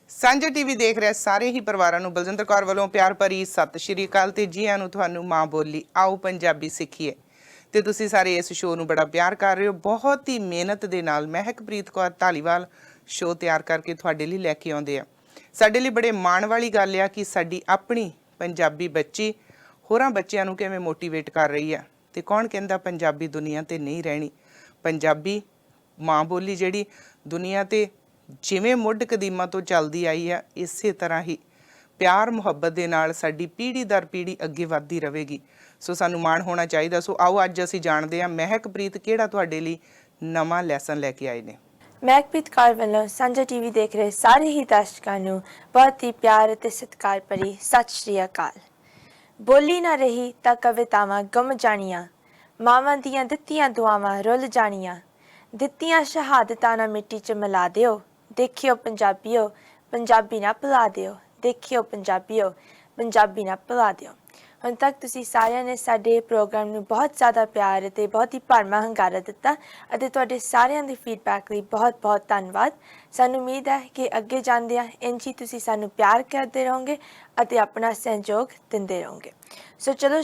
ਸਾਂਝਾ ਟੀਵੀ ਦੇਖ ਰਿਹਾ ਸਾਰੇ ਹੀ ਪਰਿਵਾਰਾਂ ਨੂੰ ਬਲਜਿੰਦਰ ਕੌਰ ਵੱਲੋਂ ਪਿਆਰ ਭਰੀ ਸਤਿ ਸ਼੍ਰੀ ਅਕਾਲ ਤੇ ਜੀ ਆਇਆਂ ਨੂੰ ਤੁਹਾਨੂੰ ਮਾਂ ਬੋਲੀ ਆਓ ਪੰਜਾਬੀ ਸਿੱਖੀਏ। ਤੇ ਤੁਸੀਂ ਸਾਰੇ ਇਸ ਸ਼ੋਅ ਨੂੰ ਬੜਾ ਪਿਆਰ ਕਰ ਰਹੇ ਹੋ। ਬਹੁਤ ਹੀ ਮਿਹਨਤ ਦੇ ਨਾਲ ਮਹਿਕਪ੍ਰੀਤ ਕੌਰ ਧਾਲੀਵਾਲ ਸ਼ੋਅ ਤਿਆਰ ਕਰਕੇ ਤੁਹਾਡੇ ਲਈ ਲੈ ਕੇ ਆਉਂਦੇ ਆ। ਸਾਡੇ ਲਈ ਬੜੇ ਮਾਣ ਵਾਲੀ ਗੱਲ ਆ ਕਿ ਸਾਡੀ ਆਪਣੀ ਪੰਜਾਬੀ ਬੱਚੀ ਹੋਰਾਂ ਬੱਚਿਆਂ ਨੂੰ ਕਿਵੇਂ ਮੋਟੀਵੇਟ ਕਰ ਰਹੀ ਆ। ਤੇ ਕੌਣ ਕਹਿੰਦਾ ਪੰਜਾਬੀ ਦੁਨੀਆ ਤੇ ਨਹੀਂ ਰਹਿਣੀ। ਪੰਜਾਬੀ ਮਾਂ ਬੋਲੀ ਜਿਹੜੀ ਦੁਨੀਆ ਤੇ ਜਿਵੇਂ ਮੁੱਢ ਕਦੀਮਾਂ ਤੋਂ ਚੱਲਦੀ ਆਈ ਆ, ਇਸੇ ਤਰ੍ਹਾਂ ਹੀ ਪਿਆਰ ਮੁਹੱਬਤ ਦੇ ਨਾਲ ਸਾਡੀ ਪੀੜ੍ਹੀ ਦਰ ਪੀੜ੍ਹੀ ਅੱਗੇ ਵੱਧਦੀ ਰਹੇਗੀ। ਸੋ ਸਾਨੂੰ ਮਾਣ ਹੋਣਾ ਚਾਹੀਦਾ। ਸੋ ਆਓ ਅੱਜ ਅਸੀਂ ਜਾਣਦੇ ਹਾਂ ਮਹਿਕਪ੍ਰੀਤ ਕਿਹੜਾ ਤੁਹਾਡੇ ਲਈ ਨਵਾਂ ਲੈਸਨ ਲੈ ਕੇ ਆਏ ਨੇ। ਮਹਿਕਪ੍ਰੀਤ ਕੌਰ ਵੱਲੋਂ ਸਾਂਝਾ ਟੀਵੀ ਦੇਖ ਰਹੇ ਸਾਰੇ ਹੀ ਦਰਸ਼ਕਾਂ ਨੂੰ ਬਹੁਤ ਹੀ ਪਿਆਰ ਅਤੇ ਸਤਿਕਾਰ ਭਰੀ ਸਤਿ ਸ਼੍ਰੀ ਅਕਾਲ। ਬੋਲੀ ਨਾ ਰਹੀ ਤਾਂ ਕਵਿਤਾਵਾਂ ਗੁੰਮ ਜਾਣੀਆਂ, ਮਾਵਾਂ ਦੀਆਂ ਦਿੱਤੀਆਂ ਦੁਆਵਾਂ ਰੁੱਲ ਜਾਣੀਆਂ, ਦਿੱਤੀਆਂ ਸ਼ਹਾਦਤਾਂ ਨਾ ਮਿੱਟੀ 'ਚ ਮਿਲਾ ਦਿਓ, ਦੇਖਿਓ ਪੰਜਾਬੀਓ ਪੰਜਾਬੀ ਨਾ ਭੁਲਾ ਦਿਓ, ਦੇਖਿਓ ਪੰਜਾਬੀਓ ਪੰਜਾਬੀ ਨਾ ਭੁਲਾ ਦਿਓ। ਹੁਣ ਤੱਕ ਤੁਸੀਂ ਸਾਰਿਆਂ ਨੇ ਸਾਡੇ ਪ੍ਰੋਗਰਾਮ ਨੂੰ ਬਹੁਤ ਜ਼ਿਆਦਾ ਪਿਆਰ ਅਤੇ ਬਹੁਤ ਹੀ ਭਰਵਾਂ ਹੁੰਗਾਰਾ ਦਿੱਤਾ ਅਤੇ ਤੁਹਾਡੇ ਸਾਰਿਆਂ ਦੇ ਫੀਡਬੈਕ ਲਈ ਬਹੁਤ ਬਹੁਤ ਧੰਨਵਾਦ। ਸਾਨੂੰ ਉਮੀਦ ਹੈ ਕਿ ਅੱਗੇ ਜਾਂਦਿਆਂ ਇੰਝ ਹੀ ਤੁਸੀਂ ਸਾਨੂੰ ਪਿਆਰ ਕਰਦੇ ਰਹੋਗੇ ਅਤੇ ਆਪਣਾ ਸਹਿਯੋਗ ਦਿੰਦੇ ਰਹੋਗੇ। ਸੋ ਚਲੋ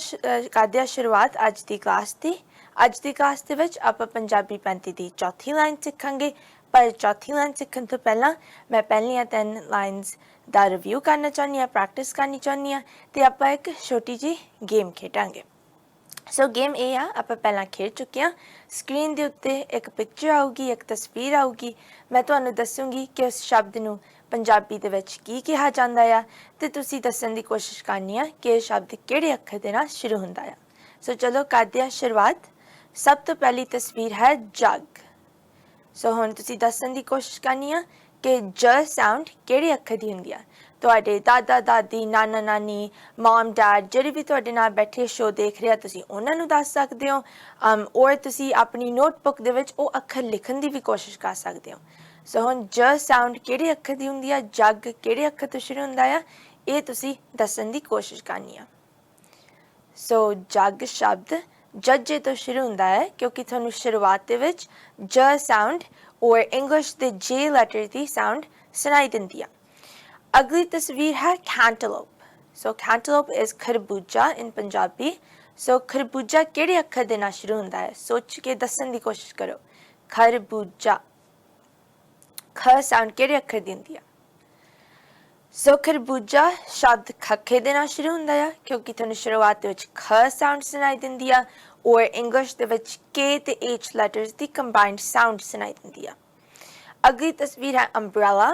ਕਰਦੇ ਹਾਂ ਸ਼ੁਰੂਆਤ ਅੱਜ ਦੀ ਕਲਾਸ ਦੀ। ਅੱਜ ਦੀ ਕਲਾਸ ਦੇ ਵਿੱਚ ਆਪਾਂ ਪੰਜਾਬੀ 35 ਦੀ ਚੌਥੀ ਲਾਈਨ ਸਿੱਖਾਂਗੇ। ਪਰ ਚੌਥੀ ਲਾਈਨ ਸਿੱਖਣ ਤੋਂ ਪਹਿਲਾਂ ਮੈਂ ਪਹਿਲੀਆਂ 3 ਲਾਈਨਸ ਦਾ ਰਿਵਿਊ ਕਰਨਾ ਚਾਹੁੰਦੀ ਹਾਂ, ਪ੍ਰੈਕਟਿਸ ਕਰਨੀ ਚਾਹੁੰਦੀ ਹਾਂ ਅਤੇ ਆਪਾਂ ਇੱਕ ਛੋਟੀ ਜਿਹੀ ਗੇਮ ਖੇਡਾਂਗੇ। ਸੋ ਗੇਮ ਇਹ ਆ, ਆਪਾਂ ਪਹਿਲਾਂ ਖੇਡ ਚੁੱਕੇ ਹਾਂ। ਸਕਰੀਨ ਦੇ ਉੱਤੇ ਇੱਕ ਪਿਕਚਰ ਆਊਗੀ, ਇੱਕ ਤਸਵੀਰ ਆਊਗੀ। ਮੈਂ ਤੁਹਾਨੂੰ ਦੱਸੂੰਗੀ ਕਿ ਉਸ ਸ਼ਬਦ ਨੂੰ ਪੰਜਾਬੀ ਦੇ ਵਿੱਚ ਕੀ ਕਿਹਾ ਜਾਂਦਾ ਆ ਅਤੇ ਤੁਸੀਂ ਦੱਸਣ ਦੀ ਕੋਸ਼ਿਸ਼ ਕਰਨੀ ਆ ਕਿ ਇਹ ਸ਼ਬਦ ਕਿਹੜੇ ਅੱਖਰ ਦੇ ਨਾਲ ਸ਼ੁਰੂ ਹੁੰਦਾ ਆ। ਸੋ ਚਲੋ ਕਰਦੇ ਹਾਂ ਸ਼ੁਰੂਆਤ। ਸਭ ਤੋਂ ਪਹਿਲੀ ਤਸਵੀਰ ਹੈ ਜੱਗ। ਸੋ ਹੁਣ ਤੁਸੀਂ ਦੱਸਣ ਦੀ ਕੋਸ਼ਿਸ਼ ਕਰਨੀ ਆ ਕਿ ਜ ਸਾਊਂਡ ਕਿਹੜੇ ਅੱਖਰ ਦੀ ਹੁੰਦੀ ਆ। ਤੁਹਾਡੇ ਦਾਦਾ ਦਾਦੀ, ਨਾਨਾ ਨਾਨੀ, ਮਮ ਡੈਡ ਜਿਹੜੇ ਵੀ ਤੁਹਾਡੇ ਨਾਲ ਬੈਠੇ ਸ਼ੋਅ ਦੇਖ ਰਹੇ ਆ, ਤੁਸੀਂ ਉਹਨਾਂ ਨੂੰ ਦੱਸ ਸਕਦੇ ਹੋ। ਔਰ ਤੁਸੀਂ ਆਪਣੀ ਨੋਟਬੁੱਕ ਦੇ ਵਿੱਚ ਉਹ ਅੱਖਰ ਲਿਖਣ ਦੀ ਵੀ ਕੋਸ਼ਿਸ਼ ਕਰ ਸਕਦੇ ਹੋ। ਸੋ ਹੁਣ ਜ ਸਾਊਂਡ ਕਿਹੜੇ ਅੱਖਰ ਦੀ ਹੁੰਦੀ ਆ, ਜੱਗ ਕਿਹੜੇ ਅੱਖਰ ਤੋਂ ਸ਼ੁਰੂ ਹੁੰਦਾ ਆ, ਇਹ ਤੁਸੀਂ ਦੱਸਣ ਦੀ ਕੋਸ਼ਿਸ਼ ਕਰਨੀ ਆ। ਸੋ ਜੱਗ ਸ਼ਬਦ ਜੱਜੇ ਤੋਂ ਸ਼ੁਰੂ ਹੁੰਦਾ ਹੈ ਕਿਉਂਕਿ ਤੁਹਾਨੂੰ ਸ਼ੁਰੂਆਤ ਦੇ ਵਿੱਚ ਜ ਸਾਊਂਡ ਔਰ ਇੰਗਲਿਸ਼ ਦੇ ਜੇ ਲੈਟਰ ਦੀ ਸਾਊਂਡ ਸੁਣਾਈ ਦਿੰਦੀ ਆ। ਅਗਲੀ ਤਸਵੀਰ ਹੈ cantaloupe. ਸੋ cantaloupe is ਖਰਬੂਜਾ ਇਨ ਪੰਜਾਬੀ। ਸੋ ਖਰਬੂਜਾ ਕਿਹੜੇ ਅੱਖਰ ਦੇ ਨਾਲ ਸ਼ੁਰੂ ਹੁੰਦਾ ਹੈ, ਸੋਚ ਕੇ ਦੱਸਣ ਦੀ ਕੋਸ਼ਿਸ਼ ਕਰੋ। ਖਰਬੂਜਾ ਖ ਸਾਊਂਡ ਕਿਹੜੇ ਅੱਖਰ ਦੀ ਹੁੰਦੀ ਆ। ਸੋ ਖਰਬੂਜਾ ਸ਼ਬਦ ਖੱਖੇ ਦੇ ਨਾਲ ਸ਼ੁਰੂ ਹੁੰਦਾ ਆ ਕਿਉਂਕਿ ਤੁਹਾਨੂੰ ਸ਼ੁਰੂਆਤ ਦੇ ਵਿੱਚ ਖ ਸਾਊਂਡ ਸੁਣਾਈ ਦਿੰਦੀ ਆ ਔਰ ਇੰਗਲਿਸ਼ ਦੇ ਵਿੱਚ ਕੇ ਤੇ ਐਚ ਲੈਟਰਸ ਦੀ ਕੰਬਾਈਨਡ ਸਾਊਂਡ ਸੁਣਾਈ ਦਿੰਦੀ ਆ। ਅਗਲੀ ਤਸਵੀਰ ਹੈ umbrella.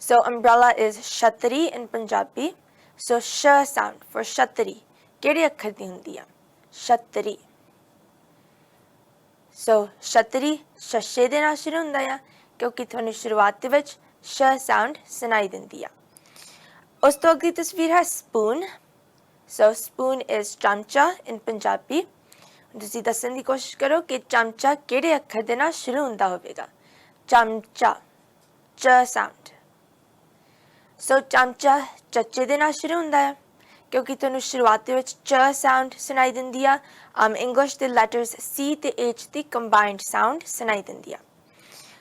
So umbrella is ਛਤਰੀ in ਪੰਜਾਬੀ। ਸੋ ਸ਼ ਸਾਊਂਡ for ਛਤਰੀ ਕਿਹੜੇ ਅੱਖਰ ਦੀ ਹੁੰਦੀ ਆ, ਛਤਰੀ। ਸੋ ਛਤਰੀ ਸ਼ਸ਼ੇ ਦੇ ਨਾਲ ਸ਼ੁਰੂ ਹੁੰਦਾ ਆ ਕਿਉਂਕਿ ਤੁਹਾਨੂੰ ਸ਼ੁਰੂਆਤ ਦੇ ਵਿੱਚ ਸ਼ ਸਾਊਂਡ ਸੁਣਾਈ ਦਿੰਦੀ ਆ। ਉਸ ਤੋਂ ਅਗਲੀ ਤਸਵੀਰ ਹੈ ਸਪੂਨ। ਸੋ ਸਪੂਨ is ਚਮਚਾ in ਪੰਜਾਬੀ। ਤੁਸੀਂ ਦੱਸਣ ਦੀ ਕੋਸ਼ਿਸ਼ ਕਰੋ ਕਿ ਚਮਚਾ ਕਿਹੜੇ ਅੱਖਰ ਦੇ ਨਾਲ ਸ਼ੁਰੂ ਹੁੰਦਾ ਹੋਵੇਗਾ। ਚਮਚਾ ਚ ਸਾਊਂਡ। ਸੋ ਚਮਚਾ ਚੱਚੇ ਦੇ ਨਾਲ ਸ਼ੁਰੂ ਹੁੰਦਾ ਹੈ ਕਿਉਂਕਿ ਤੁਹਾਨੂੰ ਸ਼ੁਰੂਆਤ ਦੇ ਵਿੱਚ ਚ ਸਾਊਂਡ ਸੁਣਾਈ ਦਿੰਦੀ ਆ। ਇੰਗਲਿਸ਼ ਦੇ ਲੈਟਰਸ ਸੀ ਤੇ ਐਚ ਦੀ ਕੰਬਾਈਨਡ ਸਾਊਂਡ ਸੁਣਾਈ ਦਿੰਦੀ ਆ।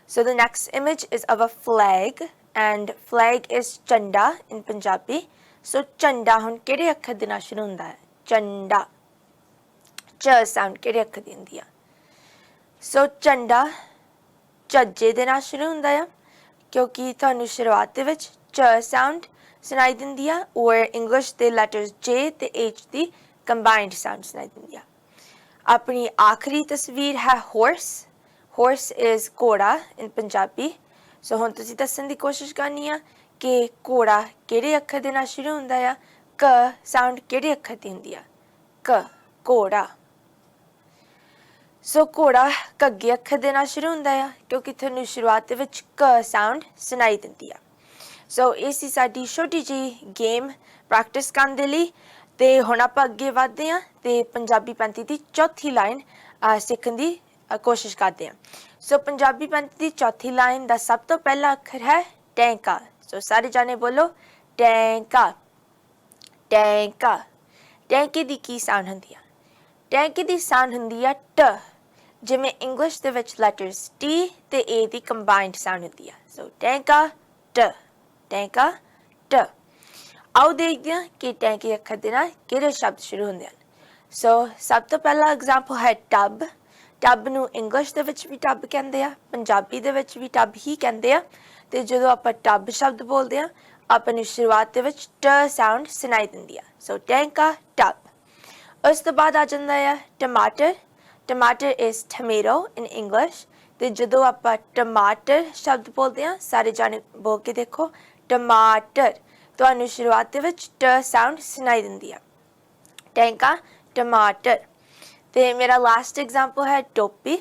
So the next image is of a flag and flag is ਝੰਡਾ ਇਨ ਪੰਜਾਬੀ। ਸੋ ਝੰਡਾ ਹੁਣ ਕਿਹੜੇ ਅੱਖਰ ਦੇ ਨਾਲ ਸ਼ੁਰੂ ਹੁੰਦਾ ਹੈ, ਝੰਡਾ ਚ ਸਾਊਂਡ ਕਿਹੜੇ ਅੱਖਰ ਦੀ ਹੁੰਦੀ ਆ। ਸੋ ਝੰਡਾ ਝੱਜੇ ਦੇ ਨਾਲ ਸ਼ੁਰੂ ਹੁੰਦਾ ਆ ਕਿਉਂਕਿ ਤੁਹਾਨੂੰ ਸ਼ੁਰੂਆਤ ਦੇ ਵਿੱਚ ਚ ਸਾਊਂਡ ਸੁਣਾਈ ਦਿੰਦੀ ਆ ਔਰ ਇੰਗਲਿਸ਼ ਦੇ ਲੈਟਰਸ ਜੇ ਤੇ ਐਚ ਦੀ ਕੰਬਾਈਨਡ ਸਾਊਂਡ ਸੁਣਾਈ ਦਿੰਦੀ ਆ। ਆਪਣੀ ਆਖਰੀ ਤਸਵੀਰ ਹੈ horse. horse is ਘੋੜਾ in ਪੰਜਾਬੀ। ਸੋ ਹੁਣ ਤੁਸੀਂ ਦੱਸਣ ਦੀ ਕੋਸ਼ਿਸ਼ ਕਰਨੀ ਆ ਕਿ ਘੋੜਾ ਕਿਹੜੇ ਅੱਖਰ ਦੇ ਨਾਲ ਸ਼ੁਰੂ ਹੁੰਦਾ ਆ, ਕ ਸਾਊਂਡ ਕਿਹੜੇ ਅੱਖਰ ਦੀ ਹੁੰਦੀ ਆ, ਕ ਘੋੜਾ। ਸੋ ਘੋੜਾ ਘੱਗੇ ਅੱਖਰ ਦੇ ਨਾਲ ਸ਼ੁਰੂ ਹੁੰਦਾ ਆ ਕਿਉਂਕਿ ਤੁਹਾਨੂੰ ਸ਼ੁਰੂਆਤ ਦੇ ਵਿੱਚ ਕ ਸਾਊਂਡ ਸੁਣਾਈ ਦਿੰਦੀ ਆ। ਸੋ ਇਹ ਸੀ ਸਾਡੀ ਛੋਟੀ ਜਿਹੀ ਗੇਮ ਪ੍ਰੈਕਟਿਸ ਕਰਨ ਦੇ ਲਈ। ਅਤੇ ਹੁਣ ਆਪਾਂ ਅੱਗੇ ਵੱਧਦੇ ਹਾਂ ਅਤੇ ਪੰਜਾਬੀ 35 ਦੀ ਚੌਥੀ ਲਾਈਨ ਸਿੱਖਣ ਦੀ ਕੋਸ਼ਿਸ਼ ਕਰਦੇ ਹਾਂ। ਸੋ ਪੰਜਾਬੀ 35 ਦੀ ਚੌਥੀ ਲਾਈਨ ਦਾ ਸਭ ਤੋਂ ਪਹਿਲਾ ਅੱਖਰ ਹੈ ਟੈਂਕਾ। ਸੋ ਸਾਰੇ ਜਾਣੇ ਬੋਲੋ ਟੈਂਕਾ। ਟੈਂਕਾ। ਟੈਂਕੇ ਦੀ ਕੀ ਸਾਊਂਡ ਹੁੰਦੀ ਆ, ਟੈਂਕੇ ਦੀ ਸਾਊਂਡ ਹੁੰਦੀ ਆ ਟ। ਜਿਵੇਂ ਇੰਗਲਿਸ਼ ਦੇ ਵਿੱਚ ਲੈਟਰਸ ਟੀ ਤੇ ਏ ਦੀ ਕੰਬਾਈਨਡ ਸਾਊਂਡ ਹੁੰਦੀ ਆ। ਸੋ ਟੈਂਕਾ ਟ। ਟੈਂਕਾ ਟ। ਆਓ ਦੇਖਦੇ ਹਾਂ ਕਿ ਟੈਂਕੀ ਅੱਖਰ ਦੇ ਨਾਲ ਕਿਹੜੇ ਸ਼ਬਦ ਸ਼ੁਰੂ ਹੁੰਦੇ ਹਨ। ਸੋ ਸਭ ਤੋਂ ਪਹਿਲਾ ਐਗਜ਼ਾਮਪਲ ਹੈ ਟੱਬ। ਟੱਬ ਨੂੰ ਇੰਗਲਿਸ਼ ਦੇ ਵਿੱਚ ਵੀ ਟੱਬ ਕਹਿੰਦੇ ਆ, ਪੰਜਾਬੀ ਦੇ ਵਿੱਚ ਵੀ ਟੱਬ ਹੀ ਕਹਿੰਦੇ ਆ। ਤੇ ਜਦੋਂ ਆਪਾਂ ਟੱਬ ਸ਼ਬਦ ਬੋਲਦੇ ਆ ਆਪਾਂ ਨੂੰ ਸ਼ੁਰੂਆਤ ਦੇ ਵਿੱਚ ਟ ਸਾਊਂਡ ਸੁਣਾਈ ਦਿੰਦੀ ਆ। ਸੋ ਟੈਂਕਾ ਟੱਬ। ਉਸ ਤੋਂ ਬਾਅਦ ਆ ਜਾਂਦਾ ਆ ਟਮਾਟਰ। ਟਮਾਟਰ ਇਜ਼ ਟਮੇਟੋ ਇਨ ਇੰਗਲਿਸ਼। ਤੇ ਜਦੋਂ ਆਪਾਂ ਟਮਾਟਰ ਸ਼ਬਦ ਬੋਲਦੇ ਆ ਸਾਰੇ ਜਾਣੇ ਬੋਲ ਕੇ ਦੇਖੋ ਟਮਾਟਰ, ਤੁਹਾਨੂੰ ਸ਼ੁਰੂਆਤ ਦੇ ਵਿੱਚ ਟ ਸਾਊਂਡ ਸੁਣਾਈ ਦਿੰਦੀ ਆ। ਟੈਂਕਾ ਟਮਾਟਰ। ਤੇ ਮੇਰਾ ਲਾਸਟ ਐਗਜ਼ਾਮਪਲ ਹੈ ਟੋਪੀ।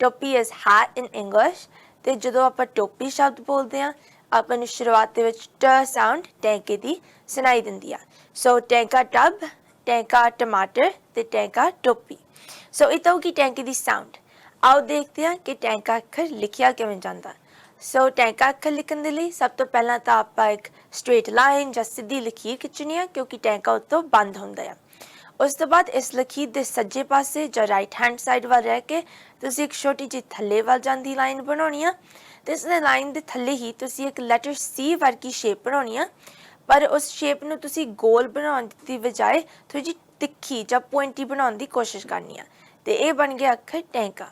ਟੋਪੀ ਇਜ਼ ਹੈਟ ਇਨ ਇੰਗਲਿਸ਼। ਤੇ ਜਦੋਂ ਆਪਾਂ ਟੋਪੀ ਸ਼ਬਦ ਬੋਲਦੇ ਆ ਆਪਾਂ ਨੂੰ ਸ਼ੁਰੂਆਤ ਦੇ ਵਿੱਚ ਟ ਸਾਊਂਡ ਟੈਂਕੇ ਦੀ ਸੁਣਾਈ ਦਿੰਦੀ ਆ। ਸੋ ਟੈਂਕਾ ਟੱਬ, ਟੈਂਕਾ ਟਮਾਟਰ ਤੇ ਟੈਂਕਾ ਟੋਪੀ। ਸੋ ਇਹ ਤਾਂ ਹੋਗੀ ਟੈਂਕੇ ਦੀ ਸਾਊਂਡ। ਆਓ ਦੇਖਦੇ ਹਾਂ ਕਿ ਟੈਂਕਾ ਅੱਖਰ ਲਿਖਿਆ ਕਿਵੇਂ ਜਾਂਦਾ। ਸੋ ਟੈਂਕਾ ਅੱਖਰ ਲਿਖਣ ਦੇ ਲਈ ਸਭ ਤੋਂ ਪਹਿਲਾਂ ਤਾਂ ਆਪਾਂ ਇੱਕ ਸਟ੍ਰੇਟ ਲਾਈਨ ਜਾਂ ਸਿੱਧੀ ਲਕੀਰ ਖਿੱਚਣੀ ਆ ਕਿਉਂਕਿ ਟੈਂਕਾ ਉੱਤੋਂ ਬੰਦ ਹੁੰਦਾ ਆ। ਉਸ ਤੋਂ ਬਾਅਦ ਇਸ ਲਕੀਰ ਦੇ ਸੱਜੇ ਪਾਸੇ ਜਾਂ ਰਾਈਟ ਹੈਂਡ ਸਾਈਡ ਵੱਲ ਰਹਿ ਕੇ ਤੁਸੀਂ ਇੱਕ ਛੋਟੀ ਜਿਹੀ ਥੱਲੇ ਵੱਲ ਜਾਂਦੀ ਲਾਈਨ ਬਣਾਉਣੀ ਆ। ਤੇ ਇਸ ਲਾਈਨ ਦੇ ਥੱਲੇ ਹੀ ਤੁਸੀਂ ਇੱਕ ਲੈਟਰ C ਵਰਗੀ ਸ਼ੇਪ ਬਣਾਉਣੀ ਆ, ਪਰ ਉਸ ਸ਼ੇਪ ਨੂੰ ਤੁਸੀਂ ਗੋਲ ਬਣਾਉਣ ਦੀ ਬਜਾਏ ਥੋੜੀ ਜਿਹੀ ਤਿੱਖੀ ਜਾਂ ਪੁਆਇੰਟੀ ਬਣਾਉਣ ਦੀ ਕੋਸ਼ਿਸ਼ ਕਰਨੀ ਆ। ਤੇ ਇਹ ਬਣ ਗਿਆ ਅੱਖਰ ਟੈਂਕਾ।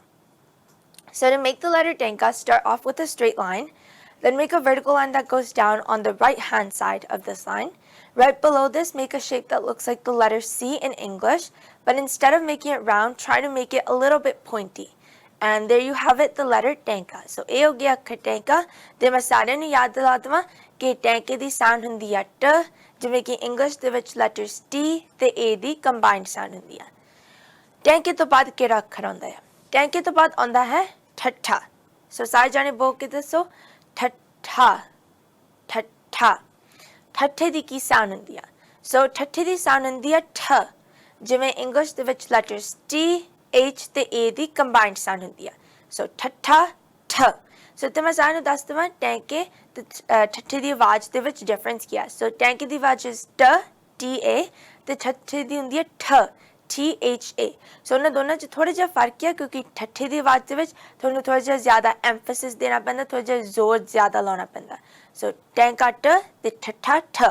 So to make the letter tenka, start off with a straight line, then make a vertical line that goes down on the right hand side of this line. Right below this, make a shape that looks like the letter C in English, but instead of making it round, try to make it a little bit pointy. And there you have it, the letter tenka. So ਇਹ ਹੋ ਗਿਆ ਅੱਖਰ ਟੈਂਕਾ। ਤੇ ਮੈਂ ਸਾਰਿਆਂ ਨੂੰ ਯਾਦ ਦਿਲਾ ਦੇਵਾਂ ਕਿ ਟੈਂਕੇ ਦੀ ਸਾਊਂਡ ਹੁੰਦੀ ਆ ਟ, ਜਿਵੇਂ ਕਿ ਇੰਗਲਿਸ਼ ਦੇ ਵਿੱਚ ਲੈਟਰਸ T ਤੇ A ਦੀ ਕੰਬਾਈਨਡ ਸਾਊਂਡ ਹੁੰਦੀ ਆ। ਟੈਂਕੇ ਤੋਂ ਬਾਅਦ ਕਿਹੜਾ ਅੱਖਰ ਆਉਂਦਾ ਹੈ? ਟੈਂਕੇ ਤੋਂ ਬਾਅਦ ਆਉਂਦਾ ਹੈ ਠੱਠਾ। ਸੋ ਸਾਰੇ ਜਾਣੇ ਬੋਲ ਕੇ ਦੱਸੋ ਠੱਠਾ ਠੱਠਾ। ਠੱਠੇ ਦੀ ਕੀ ਸਾਊਂਡ ਹੁੰਦੀ ਆ? ਸੋ ਠੱਠੇ ਦੀ ਸਾਊਂਡ ਹੁੰਦੀ ਆ ਠ, ਜਿਵੇਂ ਇੰਗਲਿਸ਼ ਦੇ ਵਿੱਚ ਲੈਟਰਸ T, H ਤੇ A ਦੀ ਕੰਬਾਈਨਡ ਸਾਊਂਡ ਹੁੰਦੀ ਆ। ਸੋ ਠੱਠਾ ਠ। ਸੋ ਤੇ ਮੈਂ ਸਾਰਿਆਂ ਨੂੰ ਦੱਸ ਦੇਵਾਂ ਟੈਂਕੇ ਤੇ ਠੱਠੇ ਦੀ ਆਵਾਜ਼ ਦੇ ਵਿੱਚ ਡਿਫਰੈਂਸ ਕੀ ਆ। ਸੋ ਟੈਂਕੇ ਦੀ ਆਵਾਜ਼ ਟ TA ਤੇ ਠੱਠੇ ਦੀ ਹੁੰਦੀ ਹੈ ਠ THA। ਸੋ ਉਹਨਾਂ ਦੋਨਾਂ 'ਚ ਥੋੜ੍ਹਾ ਜਿਹਾ ਫਰਕ ਹੈ ਕਿਉਂਕਿ ਠੱਠੇ ਦੀ ਆਵਾਜ਼ ਦੇ ਵਿੱਚ ਤੁਹਾਨੂੰ ਥੋੜ੍ਹਾ ਜਿਹਾ ਜ਼ਿਆਦਾ ਐਮਫੈਸਿਸ ਦੇਣਾ ਪੈਂਦਾ, ਥੋੜ੍ਹਾ ਜਿਹਾ ਜ਼ੋਰ ਜ਼ਿਆਦਾ ਲਾਉਣਾ ਪੈਂਦਾ। ਸੋ ਟੈਂਕਾ ਟ ਤੇ ਠੱਠਾ ਠ।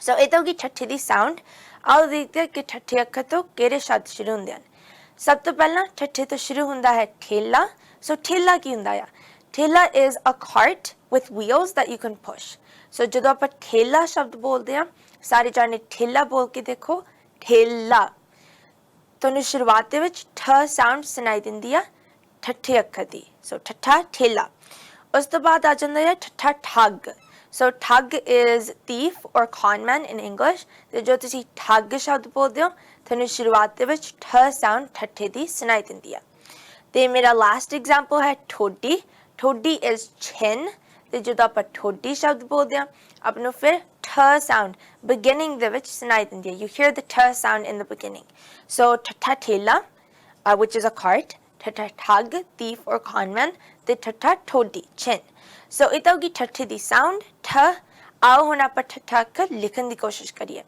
ਸੋ ਇਹ ਤਾਂ ਹੋ ਗਈ ਠੱਠੇ ਦੀ ਸਾਊਂਡ। ਆਓ ਦੇਖਦੇ ਹਾਂ ਕਿ ਠੱਠੇ ਅੱਖਰ ਤੋਂ ਕਿਹੜੇ ਸ਼ਬਦ ਸ਼ੁਰੂ ਹੁੰਦੇ ਹਨ। ਸਭ ਤੋਂ ਪਹਿਲਾਂ ਠੱਠੇ ਤੋਂ ਸ਼ੁਰੂ ਹੁੰਦਾ ਹੈ ਠੇਲਾ। ਸੋ ਠੇਲਾ ਕੀ ਹੁੰਦਾ ਆ? ਠੇਲਾ is a cart with wheels that you can push. So ਜਦੋਂ ਆਪਾਂ ਠੇਲਾ ਸ਼ਬਦ ਬੋਲਦੇ ਹਾਂ ਸਾਰੇ ਜਾਣੇ ਠੇਲਾ ਬੋਲ ਕੇ ਦੇਖੋ ਠੇਲਾ। ਤੁਹਾਨੂੰ ਸ਼ੁਰੂਆਤ ਦੇ ਵਿੱਚ ਠ ਸਾਊਂਡ ਸੁਣਾਈ ਦਿੰਦੀ ਆ ਠੱਠੇ ਅੱਖਰ ਦੀ। ਸੋ ਠੱਠਾ ਠੇਲਾ। ਉਸ ਤੋਂ ਬਾਅਦ ਆ ਜਾਂਦਾ ਹੈ ਠੱਠਾ ਠੱਗ। ਸੋ ਠੱਗ is thief or con man in English। ਤੇ ਜੋ ਤੁਸੀਂ ਠੱਗ ਸ਼ਬਦ ਬੋਲਦੇ ਹੋ ਤੁਹਾਨੂੰ ਸ਼ੁਰੂਆਤ ਦੇ ਵਿੱਚ ਠ ਸਾਊਂਡ ਠੱਠੇ ਦੀ ਸੁਣਾਈ ਦਿੰਦੀ ਆ। ਤੇ ਮੇਰਾ ਲਾਸਟ ਐਗਜ਼ਾਮਪਲ ਹੈ ਠੋਡੀ। ਠੋਡੀ ਇਜ਼ chin। ਤੇ ਜਦੋਂ ਆਪਾਂ ਠੋਡੀ ਸ਼ਬਦ ਬੋਲਦੇ ਹਾਂ ਆਪ ਨੂੰ ਫਿਰ ਠ ਸਾਊਂਡ ਬਿਗਿਨਿੰਗ ਦੇ ਵਿੱਚ ਸੁਣਾਈ ਦਿੰਦੀ ਹੈ। You hear the ਠ sound in the beginning. So Thatha ਠੇਲਾ which is a cart, ਠੱਠਾ ਠੱਗ thief or con man ਤੇ ਠੱਠਾ ਠੋਡੀ chin. So ਇਹ ਤਾਂ ਹੋ ਗਈ ਠੱਠੇ ਦੀ ਸਾਊਂਡ ਠ। ਆਓ ਹੁਣ ਆਪਾਂ ਠੱਠਾ ਅੱਖਰ ਲਿਖਣ ਦੀ ਕੋਸ਼ਿਸ਼ ਕਰੀਏ।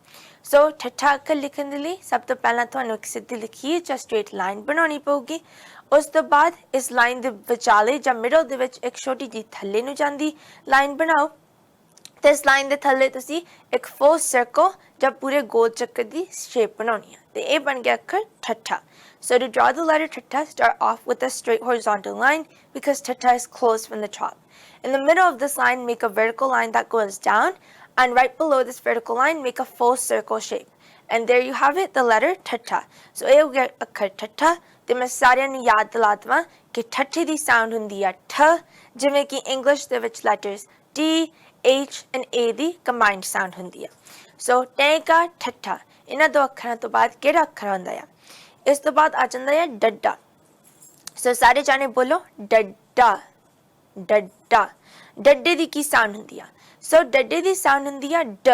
ਸੋ ਠੱਠਾ ਅੱਖਰ ਲਿਖਣ ਦੇ ਲਈ ਸਭ ਤੋਂ ਪਹਿਲਾਂ ਤੁਹਾਨੂੰ ਇੱਕ ਸਿੱਧੀ ਲਕੀਰ ਜਾਂ ਸਟ੍ਰੇਟ ਲਾਈਨ ਬਣਾਉਣੀ ਪਊਗੀ। ਉਸ ਤੋਂ ਬਾਅਦ ਇਸ ਲਾਈਨ ਦੇ ਵਿਚਾਲੇ ਜਾਂ ਮਿਡਲ ਦੇ ਵਿੱਚ ਇੱਕ ਛੋਟੀ ਜਿਹੀ ਥੱਲੇ ਨੂੰ ਜਾਂਦੀ ਲਾਈਨ ਬਣਾਓ। ਤੇ ਇਸ ਲਾਈਨ ਦੇ ਥੱਲੇ ਤੁਸੀਂ ਇੱਕ ਫੁੱਲ ਸਰਕਲ ਜਾਂ ਪੂਰੇ ਗੋਲ ਚੱਕਰ ਦੀ ਸ਼ੇਪ ਬਣਾਉਣੀ ਹੈ ਤੇ ਇਹ ਬਣ ਗਿਆ ਅੱਖਰ ਠੱਠਾ। So to draw the letter Thatha, start off with a straight horizontal line because Thatha is closed from the top. In the middle of this line, make a vertical line that goes down, and right below this vertical line, make a full circle shape. And there you have it, the letter Thatha. So ਇਹ ਹੋ ਗਿਆ ਅੱਖਰ ਠੱਠਾ। ਤੇ ਮੈਂ ਸਾਰਿਆਂ ਨੂੰ ਯਾਦ ਦਿਲਾ ਦੇਵਾਂ ਕਿ ਠੱਠੇ ਦੀ ਸਾਊਂਡ ਹੁੰਦੀ ਆ ਠ, ਜਿਵੇਂ ਕਿ ਇੰਗਲਿਸ਼ ਦੇ ਵਿੱਚ letters T, H and A the combined sound ਹੁੰਦੀ ਆ। ਸੋ ਟੈਂਕਾ ਠੱਠਾ ਇਹਨਾਂ ਦੋ ਅੱਖਰਾਂ ਤੋਂ ਬਾਅਦ ਕਿਹੜਾ ਅੱਖਰ ਆਉਂਦਾ ਆ? ਇਸ ਤੋਂ ਬਾਅਦ ਆ ਜਾਂਦਾ ਹੈ ਡੱਡਾ। ਸੋ ਸਾਰੇ ਜਾਣੇ ਬੋਲੋ ਡੱਡਾ ਡੱਡਾ। ਡੱਡੇ ਦੀ ਕੀ ਸਾਊਂਡ ਹੁੰਦੀ ਆ? ਸੋ ਡੱਡੇ ਦੀ ਸਾਊਂਡ ਹੁੰਦੀ ਆ ਡ,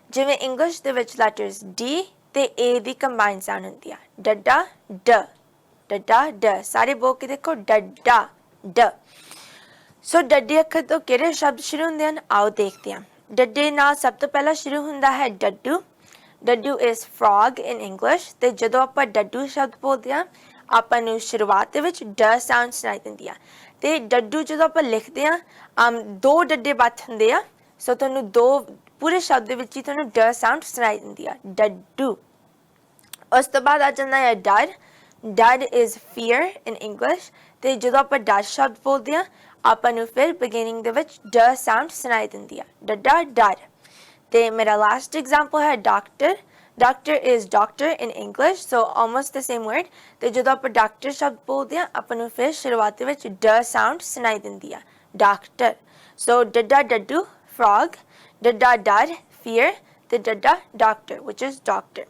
ਜਿਵੇਂ ਇੰਗਲਿਸ਼ ਦੇ ਵਿੱਚ ਲੈਟਰਸ D ਤੇ A ਦੀ ਕੰਬਾਈਨਡ ਸਾਊਂਡ ਹੁੰਦੀ ਆ। ਡੱਡਾ ਡ ਡੱਡਾ ਡ। ਸਾਰੇ ਬੋਲ ਕੇ ਦੇਖੋ ਡੱਡਾ ਡ। ਸੋ ਡੱਡੇ ਅੱਖਰ ਤੋਂ ਕਿਹੜੇ ਸ਼ਬਦ ਸ਼ੁਰੂ ਹੁੰਦੇ ਹਨ? ਆਓ ਦੇਖਦੇ ਹਾਂ। ਡੱਡੇ ਨਾਲ ਸਭ ਤੋਂ ਪਹਿਲਾਂ ਸ਼ੁਰੂ ਹੁੰਦਾ ਹੈ ਡੱਡੂ। ਡੱਡੂ ਇਜ਼ frog in English। ਤੇ ਜਦੋਂ ਆਪਾਂ ਡੱਡੂ ਸ਼ਬਦ ਬੋਲਦੇ ਹਾਂ ਆਪਾਂ ਨੂੰ ਸ਼ੁਰੂਆਤ ਦੇ ਵਿੱਚ ਡ ਸਾਊਂਡ ਸੁਣਾਈ ਦਿੰਦੀ ਆ। ਤੇ ਡੱਡੂ ਜਦੋਂ ਆਪਾਂ ਲਿਖਦੇ ਹਾਂ ਦੋ ਡੱਡੇ ਬੱਤ ਹੁੰਦੇ ਆ, ਸੋ ਤੁਹਾਨੂੰ ਦੋ ਪੂਰੇ ਸ਼ਬਦ ਦੇ ਵਿੱਚ ਹੀ ਤੁਹਾਨੂੰ ਡ ਸਾਊਂਡ ਸੁਣਾਈ ਦਿੰਦੀ ਆ, ਡੱਡੂ। ਉਸ ਤੋਂ ਬਾਅਦ ਆ ਜਾਂਦਾ ਹੈ ਡਰ। ਡਰ ਇਜ਼ ਫੀਅਰ ਇਨ ਇੰਗਲਿਸ਼। ਤੇ ਜਦੋਂ ਆਪਾਂ ਡਰ ਸ਼ਬਦ ਬੋਲਦੇ ਆ ਆਪਾਂ ਨੂੰ ਫਿਰ ਬਿਗਿਨਿੰਗ ਦੇ ਵਿੱਚ ਡ ਸਾਊਂਡ ਸੁਣਾਈ ਦਿੰਦੀ ਆ, ਡੱਡਾ ਡਰ। ਤੇ ਮੇਰਾ ਲਾਸਟ ਐਗਜ਼ਾਮਪਲ ਹੈ doctor. Doctor is doctor in English, so almost the same word. ਤੇ ਜਦੋਂ ਆਪਾਂ ਡਾਕਟਰ ਸ਼ਬਦ ਬੋਲਦੇ ਆ ਆਪਾਂ ਨੂੰ ਫਿਰ ਸ਼ੁਰੂਆਤ ਦੇ ਵਿੱਚ ਡ ਸਾਊਂਡ ਸੁਣਾਈ ਦਿੰਦੀ ਆ, ਡਾਕਟਰ। ਸੋ ਡੱਡਾ ਡੱਡੂ frog, ਡੱਡਾ ਡਰ fear, ਤੇ ਡੱਡਾ ਡਾਕਟਰ which is doctor।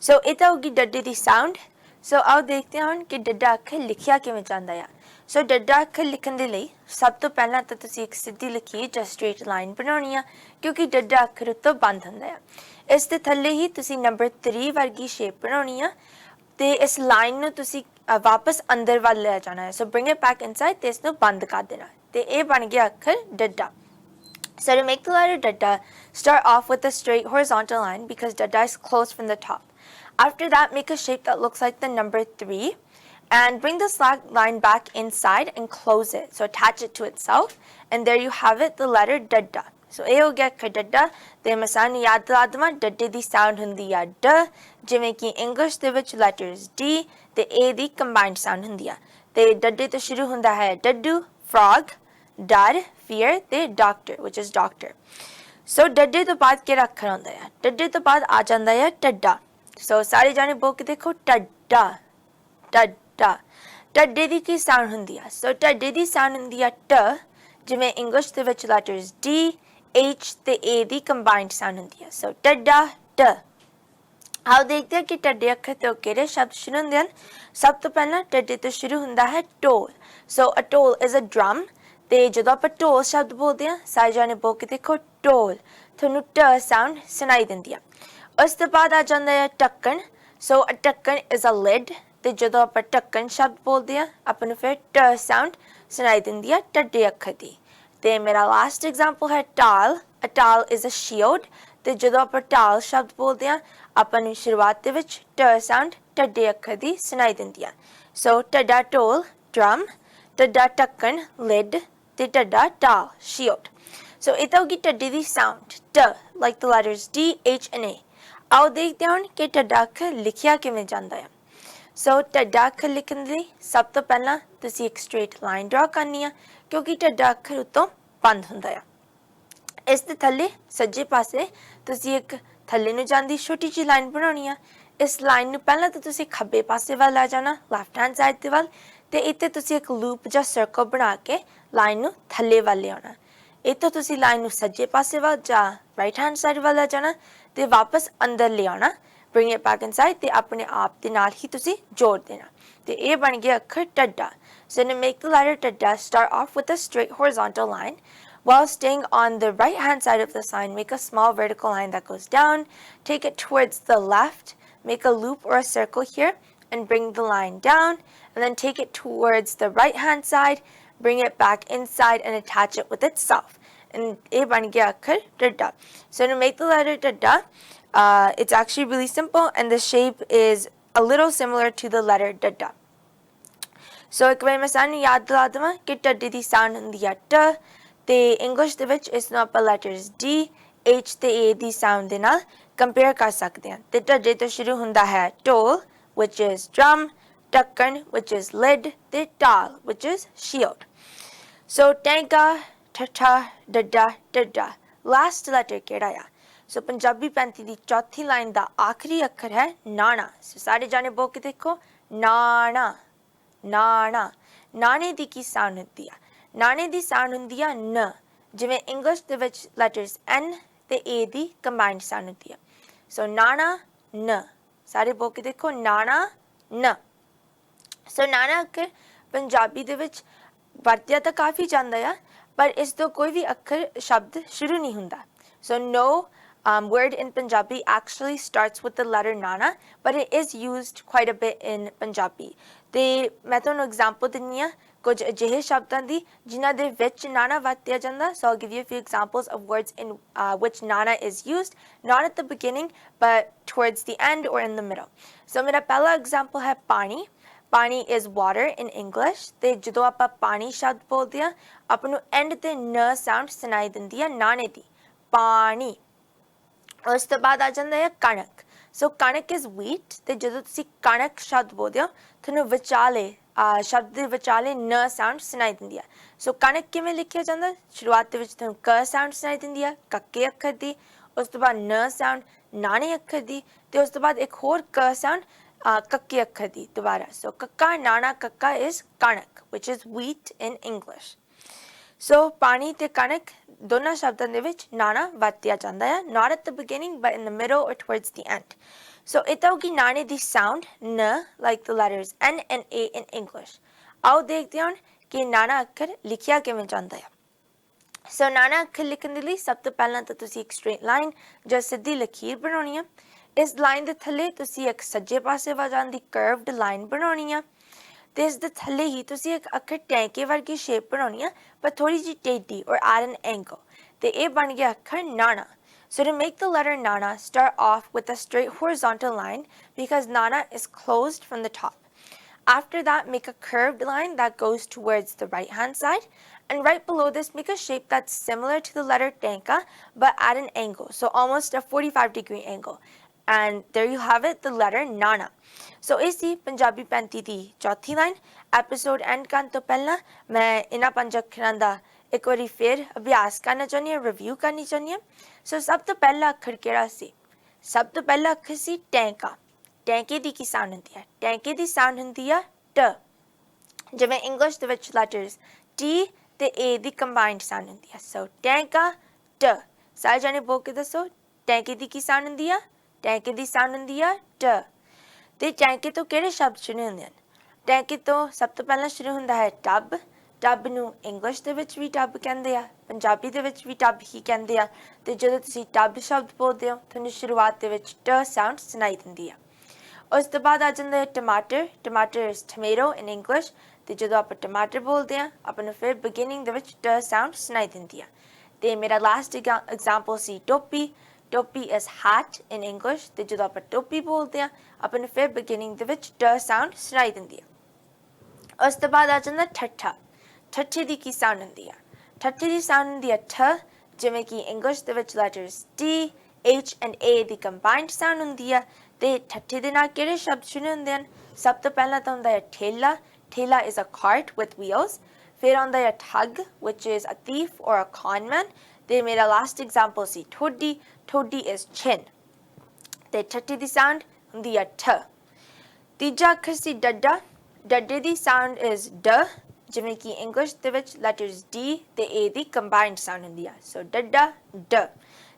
ਸੋ ਇਹ ਤਾਂ ਹੋਗੀ ਡੱਡੇ ਦੀ ਸਾਊਂਡ। ਸੋ ਆਓ ਦੇਖਦੇ ਹਾਂ ਹੁਣ ਕਿ ਡੱਡਾ ਅੱਖਰ ਲਿਖਿਆ ਕਿਵੇਂ ਜਾਂਦਾ ਆ। ਸੋ ਡੱਡਾ ਅੱਖਰ ਲਿਖਣ ਦੇ ਲਈ ਸਭ ਤੋਂ ਪਹਿਲਾਂ ਤਾਂ ਤੁਸੀਂ ਇੱਕ ਸਿੱਧੀ ਲਕੀਰ ਜਾਂ ਸਟ੍ਰੇਟ ਲਾਈਨ ਬਣਾਉਣੀ ਆ, ਕਿਉਂਕਿ ਡੱਡਾ ਅੱਖਰ ਉੱਤੋਂ ਬੰਦ ਹੁੰਦਾ ਆ। ਇਸ ਦੇ ਥੱਲੇ ਹੀ ਤੁਸੀਂ ਨੰਬਰ 3 ਵਰਗੀ ਸ਼ੇਪ ਬਣਾਉਣੀ ਆ ਤੇ ਇਸ ਲਾਈਨ ਨੂੰ ਤੁਸੀਂ ਵਾਪਸ ਅੰਦਰ ਵੱਲ ਲੈ ਜਾਣਾ ਹੈ। ਸੋ ਬ੍ਰਿੰਗ ਇਟ ਬੈਕ ਇਨਸਾਈਡ ਤੇ ਇਸ ਨੂੰ ਬੰਦ ਕਰ ਦੇਣਾ ਤੇ ਇਹ ਬਣ ਗਿਆ ਅੱਖਰ ਡੱਡਾ। So to make the letter Dada, start off with a straight horizontal line because Dada is closed from the top. After that, make a shape that looks like the number 3 and bring the slack line back inside and close it. So attach it to itself and there you have it, the letter Dada. So ਇਹ ਹੋ ਗਿਆ ਅੱਖਰ ਡੱਡਾ। ਤੇ ਮੈਂ ਸਾਨੂੰ ਯਾਦ ਦਿਲਾ ਦੇਵਾਂ ਡੱਡੇ ਦੀ sound ਹੁੰਦੀ ਆ ਡ, ਜਿਵੇਂ ਕਿ ਇੰਗਲਿਸ਼ ਦੇ ਵਿੱਚ ਲੈਟਰਸ ਡੀ ਤੇ ਏ ਦੀ ਕੰਬਾਈਨਡ ਸਾਊਂਡ ਹੁੰਦੀ ਆ। ਤੇ ਡੱਡੇ ਤੋਂ ਸ਼ੁਰੂ ਹੁੰਦਾ ਹੈ ਡੱਡੂ, frog, ਡਰ fear ਤੇ ਡਾਕਟਰ which is doctor। ਸੋ ਡੱਡੇ ਤੋਂ ਬਾਅਦ ਕਿਹੜਾ ਅੱਖਰ ਆਉਂਦਾ ਹੈ? ਡੱਡੇ ਤੋਂ ਬਾਅਦ ਆ ਜਾਂਦਾ ਹੈ ਟੱਡਾ। ਸੋ ਸਾਰੇ ਜਾਣੇ ਬੋਲ ਕੇ ਦੇਖੋ ਟੱਡਾ ਟੱਡਾ। ਟੱਡੇ ਦੀ ਕੀ ਸਾਊਂਡ ਹੁੰਦੀ ਆ? ਸੋ ਟੱਡੇ ਦੀ ਸਾਊਂਡ ਹੁੰਦੀ ਆ ਟ, ਜਿਵੇਂ ਇੰਗਲਿਸ਼ ਦੇ ਵਿੱਚ ਲੈਟਰਸ ਡੀ, ਐਚ ਤੇ ਏ ਦੀ ਕੰਬਾਈਨਡ ਸਾਊਂਡ ਹੁੰਦੀ ਆ। ਸੋ ਟੱਡਾ ਟ। ਆਓ ਦੇਖਦੇ ਹਾਂ ਕਿ ਟੱਡੇ ਅੱਖਰ ਤੋਂ ਕਿਹੜੇ ਸ਼ਬਦ ਸ਼ੁਰੂ ਹੁੰਦੇ ਹਨ। ਸਭ ਤੋਂ ਪਹਿਲਾਂ ਟੱਡੇ ਤੋਂ ਸ਼ੁਰੂ ਹੁੰਦਾ ਹੈ ਢੋਲ। ਸੋ ਅ ਢੋਲ ਇਜ਼ ਅ ਡਰਮ। ਤੇ ਜਦੋਂ ਆਪਾਂ ਢੋਲ ਸ਼ਬਦ ਬੋਲਦੇ ਹਾਂ ਸਾਰੇ ਜਾਣੇ ਬੋਲ ਕੇ ਦੇਖੋ ਢੋਲ, ਤੁਹਾਨੂੰ ਟ ਸਾਊਂਡ ਸੁਣਾਈ ਦਿੰਦੀ ਆ। ਉਸ ਤੋਂ ਬਾਅਦ ਆ ਜਾਂਦਾ ਹੈ ਢੱਕਣ। ਸੋ ਅ ਢੱਕਣ ਇਜ਼ ਅ ਲਿਡ। ਤੇ ਜਦੋਂ ਆਪਾਂ ਢੱਕਣ ਸ਼ਬਦ ਬੋਲਦੇ ਹਾਂ ਆਪਾਂ ਨੂੰ ਫਿਰ ਟ ਸਾਊਂਡ ਸੁਣਾਈ ਦਿੰਦੀ ਆ ਟੱਡੇ ਅੱਖਰ ਦੀ। ਤੇ ਮੇਰਾ ਲਾਸਟ ਐਗਜ਼ਾਮਪਲ ਹੈ ਢਾਲ। ਅ ਢਾਲ ਇਜ਼ ਅ ਸ਼ੀਲਡ। ਤੇ ਜਦੋਂ ਆਪਾਂ ਢਾਲ ਸ਼ਬਦ ਬੋਲਦੇ ਹਾਂ ਆਪਾਂ ਨੂੰ ਸ਼ੁਰੂਆਤ ਦੇ ਵਿੱਚ ਟ ਸਾਊਂਡ ਟੱਡੇ ਅੱਖਰ ਦੀ ਸੁਣਾਈ ਦਿੰਦੀ ਆ। ਸੋ ਟੱਡਾ ਢੋਲ ਡਰਮ, ਟੱਡਾ ਢੱਕਣ ਲਿਡ ਤੇ ਟੱਡਾ ਢਾਲ ਸ਼ੀਲਡ। ਸੋ ਇਹ ਤਾਂ ਹੋਗੀ ਟੱਡੇ ਦੀ ਸਾਊਂਡ ਟ, like the letters D, H and A. ਆਓ ਦੇਖਦੇ ਹਾਂ ਕਿ ਟੱਡਾ ਅੱਖਰ ਲਿਖਿਆ ਕਿਵੇਂ ਜਾਂਦਾ ਆ। ਸੋ ਟੱਡਾ ਅੱਖਰ ਲਿਖਣ ਲਈ ਸਭ ਤੋਂ ਪਹਿਲਾਂ ਤੁਸੀਂ ਇੱਕ ਸਟ੍ਰੇਟ ਲਾਈਨ ਡਰਾ ਕਰਨੀ ਆ, ਕਿਉਂਕਿ ਟੱਡਾ ਅੱਖਰ ਉੱਤੋਂ ਬੰਦ ਹੁੰਦਾ ਆ। ਇਸ ਦੇ ਥੱਲੇ ਸੱਜੇ ਪਾਸੇ ਤੁਸੀਂ ਇੱਕ ਥੱਲੇ ਨੂੰ ਜਾਂਦੀ ਛੋਟੀ ਜਿਹੀ ਲਾਈਨ ਬਣਾਉਣੀ ਆ। ਇਸ ਲਾਈਨ ਨੂੰ ਪਹਿਲਾਂ ਤਾਂ ਤੁਸੀਂ ਖੱਬੇ ਪਾਸੇ ਵੱਲ ਆ ਜਾਣਾ, ਲੈਫਟ ਹੈਂਡ ਸਾਈਡ ਦੇ ਵੱਲ, ਤੇ ਇੱਥੇ ਤੁਸੀਂ ਇੱਕ ਲੂਪ ਜਾਂ ਸਰਕਲ ਬਣਾ ਕੇ ਲਾਈਨ ਨੂੰ ਥੱਲੇ ਵੱਲ ਲਿਆਉਣਾ। ਇੱਥੋਂ ਤੁਸੀਂ ਲਾਈਨ ਨੂੰ ਸੱਜੇ ਪਾਸੇ ਵੱਲ ਜਾਂ ਰਾਈਟ ਹੈਂਡ ਸਾਈਡ ਵੱਲ ਆ ਜਾਣਾ ਤੇ ਵਾਪਸ ਅੰਦਰ ਲਿਆਉਣਾ, ਬ੍ਰਿੰਗ ਇਟ ਬੈਕ ਇਨਸਾਈਡ, ਤੇ ਆਪਣੇ ਆਪ ਦੇ ਨਾਲ ਹੀ ਤੁਸੀਂ ਜੋੜ ਦੇਣਾ ਤੇ ਇਹ ਬਣ ਗਿਆ ਅੱਖਰ ਟੱਡਾ। So to make the letter Dada, start off with a straight horizontal line. While staying on the right hand side of this line, make a small vertical line that goes down, take it towards the left, make a loop or a circle here and bring the line down, and then take it towards the right hand side, bring it back inside and attach it with itself. And ਇਹ ਬਣ ਗਿਆ ਅੱਖਰ Dada. So to make the letter Dada, it's actually really simple and the shape is a little similar to the letter Dada. ਸੋ ਇੱਕ ਵਾਰ ਮੈਂ ਸਾਨੂੰ ਯਾਦ ਦਿਲਾ ਦੇਵਾਂ ਕਿ ਟੱਡੇ ਦੀ ਸਾਊਂਡ ਹੁੰਦੀ ਆ ਟ, ਤੇ ਇੰਗਲਿਸ਼ ਦੇ ਵਿੱਚ ਇਸ ਨੂੰ ਆਪਾਂ ਲੈਟਰਸ ਡੀ, ਐਚ ਤੇ ਏ ਦੀ ਸਾਊਂਡ ਦੇ ਨਾਲ ਕੰਪੇਅਰ ਕਰ ਸਕਦੇ ਹਾਂ। ਤੇ ਟੱਡੇ ਤੋਂ ਸ਼ੁਰੂ ਹੁੰਦਾ ਹੈ ਢੋਲ which is drum, ਢੱਕਣ which is lid, ਤੇ ਢਾਲ which is shield. ਸੋ ਟੈਂਕਾ, ਠੱਠਾ, ਡੱਡਾ, ਡੱਡਾ। ਲਾਸਟ ਲੈਟਰ ਕਿਹੜਾ ਆ? ਸੋ ਪੰਜਾਬੀ 35 ਦੀ ਚੌਥੀ ਲਾਈਨ ਦਾ ਆਖਰੀ ਅੱਖਰ ਹੈ ਨਾਣਾ। ਸੋ ਸਾਰੇ ਜਾਣੇ ਬੋਲ ਕੇ ਦੇਖੋ ਨਾਣਾ ਨਾਣਾ। ਨਾਣੇ ਦੀ ਕੀ ਸਾਊਂਡ ਹੁੰਦੀ ਆ? ਨਾਣੇ ਦੀ ਸਾਊਂਡ ਹੁੰਦੀ ਆ ਨ, ਜਿਵੇਂ ਇੰਗਲਿਸ਼ ਦੇ ਵਿੱਚ ਲੈਟਰਸ ਐਨ ਤੇ ਏ ਦੀ ਕੰਬਾਈਨਡ ਸਾਊਂਡ ਹੁੰਦੀ ਆ। ਸੋ ਨਾਣਾ ਨ, ਸਾਰੇ ਬੋਲ ਕੇ ਦੇਖੋ ਨਾਣਾ ਨ। ਸੋ ਨਾਣਾ ਅੱਖਰ ਪੰਜਾਬੀ ਦੇ ਵਿੱਚ ਵਰਤਿਆ ਤਾਂ ਕਾਫੀ ਜਾਂਦਾ ਆ, ਪਰ ਇਸ ਤੋਂ ਕੋਈ ਵੀ ਅੱਖਰ ਸ਼ਬਦ ਸ਼ੁਰੂ ਨਹੀਂ ਹੁੰਦਾ। ਸੋ no word in Punjabi actually starts with the letter nana, but it is used quite a bit in Punjabi. ਤੇ ਮੈਂ ਤੁਹਾਨੂੰ ਐਗਜ਼ਾਮਪਲ ਦਿੰਨੀ ਆ ਕੁਝ ਅਜਿਹੇ ਸ਼ਬਦਾਂ ਦੀ ਜਿਨ੍ਹਾਂ ਦੇ ਵਿੱਚ ਨਾਨਾ ਵਰਤਿਆ ਜਾਂਦਾ। So I'll give you a few examples of words in which nana is used, not at the beginning but towards the end or in the middle. So ਮੇਰਾ ਪਹਿਲਾ ਐਗਜ਼ਾਮਪਲ ਹੈ ਪਾਣੀ। ਪਾਣੀ is water in English, ਤੇ ਜਦੋਂ ਆਪਾਂ ਪਾਣੀ ਸ਼ਬਦ ਬੋਲਦੇ ਆ ਆਪਾਂ ਨੂੰ ਐਂਡ ਤੇ ਨ ਸਾਊਂਡ ਸੁਣਾਈ ਦਿੰਦੀ ਆ ਨਾਣੇ ਦੀ। ਪਾਣੀ। ਉਸ ਤੋਂ ਬਾਅਦ ਆ ਜਾਂਦਾ ਹੈ ਕਣਕ। ਸੋ ਕਣਕ ਇਜ਼ wheat ਤੇ ਜਦੋਂ ਤੁਸੀਂ ਕਣਕ ਸ਼ਬਦ ਬੋਲਦੇ ਹੋ ਤੁਹਾਨੂੰ ਵਿਚਾਲੇ ਸ਼ਬਦ ਦੇ ਵਿਚਾਲੇ ਨ ਸਾਊਂਡ ਸੁਣਾਈ ਦਿੰਦੀ ਹੈ। ਸੋ ਕਣਕ ਕਿਵੇਂ ਲਿਖਿਆ ਜਾਂਦਾ? ਸ਼ੁਰੂਆਤ ਦੇ ਵਿੱਚ ਤੁਹਾਨੂੰ ਕ ਸਾਊਂਡ ਸੁਣਾਈ ਦਿੰਦੀ ਹੈ ਕੱਕੇ ਅੱਖਰ ਦੀ, ਉਸ ਤੋਂ ਬਾਅਦ ਨ ਸਾਊਂਡ ਨਾਣੇ ਅੱਖਰ ਦੀ, ਤੇ ਉਸ ਤੋਂ ਬਾਅਦ ਇੱਕ ਹੋਰ ਕ ਸਾਊਂਡ ਕੱਕੇ ਅੱਖਰ ਦੀ ਦੁਬਾਰਾ। ਸੋ ਕੱਕਾ ਨਾਣਾ ਕੱਕਾ ਇਜ਼ ਕਣਕ which is wheat in English। ਸੋ ਪਾਣੀ ਤੇ ਕਣਕ ਦੋਨਾਂ ਸ਼ਬਦਾਂ ਦੇ ਵਿੱਚ ਨਾਣਾ ਵਰਤਿਆ ਜਾਂਦਾ ਹੈ, not at the beginning but in the middle or towards the end। ਸੋ ਇਹ ਤਾਂ ਹੋਗੀ ਨਾਣੇ ਦੀ ਸਾਊਂਡ ਨ like the letters N and A in English। ਆਓ ਦੇਖਦੇ ਹਾਂ ਕਿ ਨਾਣਾ ਅੱਖਰ ਲਿਖਿਆ ਕਿਵੇਂ ਜਾਂਦਾ ਹੈ। ਸੋ ਨਾਣਾ ਅੱਖਰ ਲਿਖਣ ਦੇ ਲਈ ਸਭ ਤੋਂ ਪਹਿਲਾਂ ਤਾਂ ਤੁਸੀਂ ਇੱਕ ਸਟ੍ਰੇਟ ਲਾਈਨ ਜਾਂ ਸਿੱਧੀ ਲਕੀਰ ਬਣਾਉਣੀ ਹੈ। ਇਸ ਲਾਈਨ ਦੇ ਥੱਲੇ ਤੁਸੀਂ ਇੱਕ ਸੱਜੇ ਪਾਸੇ ਵੱਲ ਜਾਂਦੀ ਕਰਵਡ ਲਾਈਨ ਬਣਾਉਣੀ ਆ ਤੇ ਇਸ ਦੇ ਥੱਲੇ ਹੀ ਤੁਸੀਂ ਇੱਕ ਅੱਖਰ ਟੈਂਕੇ ਵਰਗੀ ਸ਼ੇਪ ਬਣਾਉਣੀ ਆ ਪਰ ਥੋੜੀ ਜਿਹੀ ਟੇਢੀ or at an angle, ਤੇ ਇਹ ਬਣ ਗਿਆ ਅੱਖਰ ਨਾਣਾ। So to make the letter nana, start off with a straight horizontal line because nana is closed from the top. After that, make a curved line that goes towards the right hand side, and right below this make a shape that's similar to the letter tanka but at an angle, so almost a 45-degree angle. And there you have it, the letter nana। So ਇਹ ਸੀ ਪੰਜਾਬੀ 35 ਦੀ ਚੌਥੀ line. Episode and ਕਰਨ ਤੋਂ ਪਹਿਲਾਂ ਮੈਂ ਇਹਨਾਂ ਪੰਜ ਅੱਖਰਾਂ ਦਾ ਇੱਕ ਵਾਰੀ ਫਿਰ ਅਭਿਆਸ ਕਰਨਾ ਚਾਹੁੰਦੀ ਹਾਂ, ਰਿਵਿਊ ਕਰਨੀ ਚਾਹੁੰਦੀ ਹਾਂ। ਸੋ ਸਭ ਤੋਂ ਪਹਿਲਾ ਅੱਖਰ ਕਿਹੜਾ ਸੀ? ਸਭ ਤੋਂ ਪਹਿਲਾ ਅੱਖਰ ਸੀ ਟੈਂਕਾ। ਟੈਂਕੇ ਦੀ ਕੀ ਸਾਊਂਡ ਹੁੰਦੀ ਹੈ? ਟੈਂਕੇ ਦੀ ਸਾਊਂਡ ਹੁੰਦੀ ਆ ਟ। ਜਿਵੇਂ ਇੰਗਲਿਸ਼ ਦੇ ਵਿੱਚ ਲੈਟਰਸ ਟੀ ਤੇ ਏ ਦੀ ਕੰਬਾਈਨਡ ਸਾਊਂਡ ਹੁੰਦੀ ਹੈ। ਸੋ ਟੈਂਕਾ ਟ। ਸਾਰੇ ਜਾਣੇ ਬੋਲ ਕੇ ਦੱਸੋ ਟੈਂਕੇ ਦੀ ਕੀ ਸਾਊਂਡ ਹੁੰਦੀ ਆ? ਟੈਂਕੇ ਦੀ ਸਾਊਂਡ ਹੁੰਦੀ ਆ ਟ। ਤੇ ਟੈਂਕੇ ਤੋਂ ਕਿਹੜੇ ਸ਼ਬਦ ਸ਼ੁਰੂ ਹੁੰਦੇ ਹਨ? ਟੈਂਕੇ ਤੋਂ ਸਭ ਤੋਂ ਪਹਿਲਾਂ ਸ਼ੁਰੂ ਹੁੰਦਾ ਹੈ ਟੱਬ। ਟੱਬ ਨੂੰ ਇੰਗਲਿਸ਼ ਦੇ ਵਿੱਚ ਵੀ ਟੱਬ ਕਹਿੰਦੇ ਆ, ਪੰਜਾਬੀ ਦੇ ਵਿੱਚ ਵੀ ਟੱਬ ਹੀ ਕਹਿੰਦੇ ਆ। ਤੇ ਜਦੋਂ ਤੁਸੀਂ ਟੱਬ ਸ਼ਬਦ ਬੋਲਦੇ ਹੋ ਤੁਹਾਨੂੰ ਸ਼ੁਰੂਆਤ ਦੇ ਵਿੱਚ ਟ ਸਾਊਂਡ ਸੁਣਾਈ ਦਿੰਦੀ ਆ। ਉਸ ਤੋਂ ਬਾਅਦ ਆ ਜਾਂਦਾ ਹੈ ਟਮਾਟਰ। ਟਮਾਟਰ ਇਜ਼ ਟਮੇਟੋ ਇਨ ਇੰਗਲਿਸ਼, ਤੇ ਜਦੋਂ ਆਪਾਂ ਟਮਾਟਰ ਬੋਲਦੇ ਆ ਆਪਾਂ ਨੂੰ ਫਿਰ ਬਿਗਿਨਿੰਗ ਦੇ ਵਿੱਚ ਟ ਸਾਊਂਡ ਸੁਣਾਈ ਦਿੰਦੀ ਆ। ਤੇ ਮੇਰਾ ਲਾਸਟ ਐਗਜ਼ਾਮਪਲ ਸੀ ਟੋਪੀ। ਟੋਪੀ ਇਜ਼ hat in English, ਤੇ ਜਦੋਂ ਆਪਾਂ ਟੋਪੀ ਬੋਲਦੇ ਆ ਆਪਾਂ ਨੂੰ ਫਿਰ ਬਿਗਿਨਿੰਗ ਦੇ ਵਿੱਚ ਟ ਸਾਊਂਡ ਸੁਣਾਈ ਦਿੰਦੀ ਆ। ਉਸ ਤੋਂ ਬਾਅਦ ਆ ਜਾਂਦਾ ਠੱਠਾ। ਠੱਠੇ ਦੀ ਕੀ ਸਾਊਂਡ ਹੁੰਦੀ ਆ? ਠੱਠੇ ਦੀ ਸਾਊਂਡ ਹੁੰਦੀ ਆ ਠ, ਜਿਵੇਂ ਕਿ ਇੰਗਲਿਸ਼ ਦੇ ਵਿੱਚ letters T, H and A the combined sound ਹੁੰਦੀ ਆ। ਤੇ ਠੱਠੇ ਦੇ ਨਾਲ ਕਿਹੜੇ ਸ਼ਬਦ ਸ਼ੁਰੂ ਹੁੰਦੇ ਹਨ? ਸਭ ਤੋਂ ਪਹਿਲਾਂ ਤਾਂ ਹੁੰਦਾ ਹੈ ਠੇਲਾ। ਠੇਲਾ is a cart with wheels। ਫਿਰ ਆਉਂਦਾ ਹੈ ਠੱਗ which is a thief or a con man। ਤੇ ਮੇਰਾ ਲਾਸਟ ਐਗਜ਼ਾਮਪਲ ਸੀ ਠੋਡੀ। ਠੋਡੀ ਇਜ਼ chin। ਤੇ ਠੱਠੇ ਦੀ ਸਾਊਂਡ ਹੁੰਦੀ ਆ ਠ। ਤੀਜਾ ਅੱਖਰ ਸੀ ਡੱਡਾ। ਡੱਡੇ ਦੀ ਸਾਊਂਡ ਇਜ਼ ਡ, ਜਿਵੇਂ ਕਿ ਇੰਗਲਿਸ਼ ਦੇ ਵਿੱਚ ਲੈਟਰਸ ਡੀ ਤੇ ਏ ਦੀ ਕੰਬਾਈਨਡ ਸਾਊਂਡ ਹੁੰਦੀ ਆ। ਸੋ ਡੱਡਾ ਡ।